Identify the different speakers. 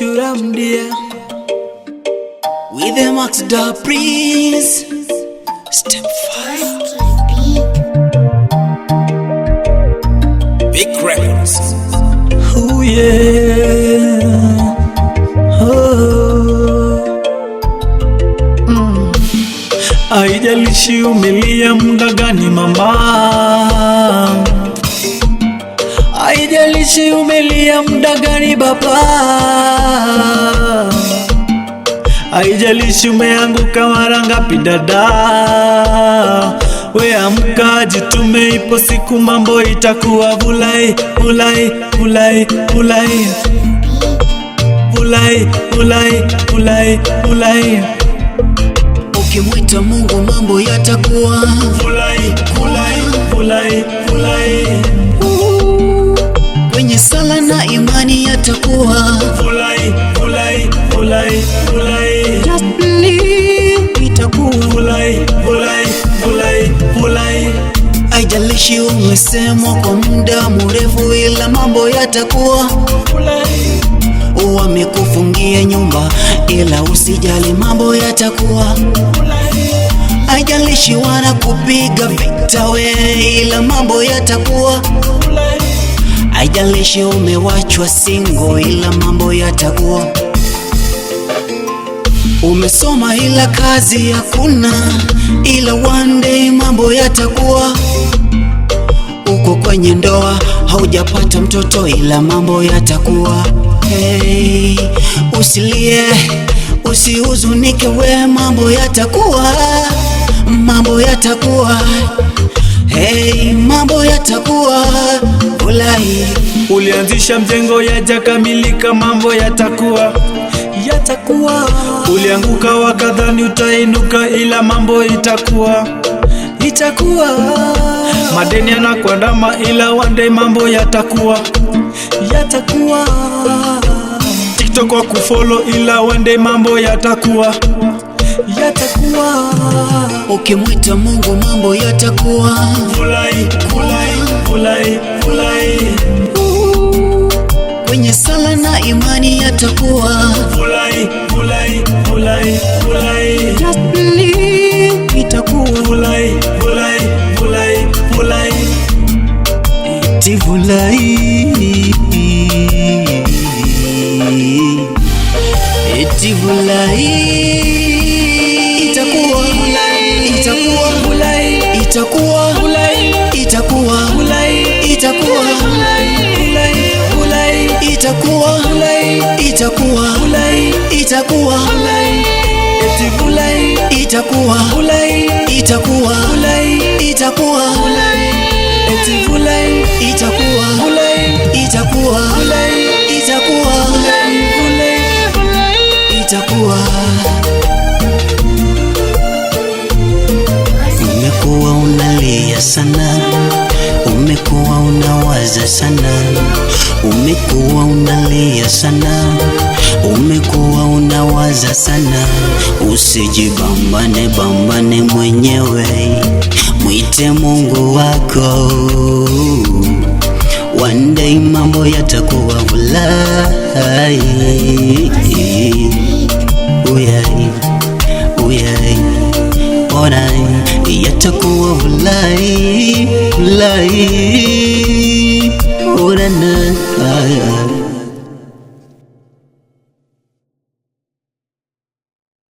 Speaker 1: Shuram dear, with the Max Da Prince, step 5, Big Records. Oh yeah, haijalishi umelia muda gani mama, haijalishi umelia muda gani baba, haijalishi umeanguka mara ngapi dada, we amka jitume, ipo siku mambo itakuwa vulai vulai vulai vulai vulai vulai vulai vulai.
Speaker 2: Ukimwita Mungu mambo yatakuwa
Speaker 1: vulai vulai vulai vulai.
Speaker 2: Kwenye sala na imani yatakuwa
Speaker 1: vulai vulai vulai vulai.
Speaker 2: Just believe itakuwa
Speaker 1: vulai vulai vulai vulai.
Speaker 2: Haijalishi umesemwa kwa muda mrefu, ila mambo yatakuwa
Speaker 1: vulai.
Speaker 2: Wamekufungia nyumba, ila usijali mambo yatakuwa
Speaker 1: vulai.
Speaker 2: Haijalishi wanakupiga vita we, ila mambo yatakuwa
Speaker 1: vulai.
Speaker 2: Haijalishi umewachwa single, ila mambo yatakuwa. Umesoma ila kazi hakuna, ila one day mambo yatakuwa. Uko kwenye ndoa haujapata mtoto, ila mambo yatakuwa. Hey, usilie, usihuzunike we, mambo yatakuwa, mambo yatakuwa. Hey, mambo yatakuwa vulai.
Speaker 1: Ulianzisha mjengo yajakamilika, mambo yatakuwa yatakuwa. Ulianguka wakadhani utainuka, ila mambo itakuwa itakuwa. Madeni yanakuandama, ila one day mambo yatakuwa yatakuwa. TikTok kwa kufollow, ila one day mambo yatakuwa yatakuwa.
Speaker 2: Ukimwita Mungu mambo yatakuwa
Speaker 1: vulai vulai vulai vulai.
Speaker 2: Kwenye sala na imani yatakuwa
Speaker 1: vulai vulai vulai vulai.
Speaker 2: Just believe itakuwa
Speaker 1: vulai vulai vulai vulai.
Speaker 2: iti vulai, iti vulai. Itakuwa itakuwa
Speaker 1: vulai
Speaker 2: itakuwa
Speaker 1: vulai
Speaker 2: itakuwa
Speaker 1: vulai
Speaker 2: itakuwa
Speaker 1: vulai vulai
Speaker 2: itakuwa
Speaker 1: vulai
Speaker 2: itakuwa
Speaker 1: vulai
Speaker 2: itakuwa
Speaker 1: eti vulai
Speaker 2: itakuwa
Speaker 1: vulai
Speaker 2: itakuwa
Speaker 1: vulai
Speaker 2: itakuwa
Speaker 1: eti vulai
Speaker 2: itakuwa
Speaker 1: vulai
Speaker 2: itakuwa
Speaker 1: vulai
Speaker 2: itakuwa
Speaker 1: vulai
Speaker 2: itakuwa. Umekuwa unalia sana, umekuwa unawaza sana, umekuwa unalia sana, umekuwa unawaza sana. Usijibambane bambane mwenyewe, mwite Mungu wako. One day mambo yatakuwa vulai.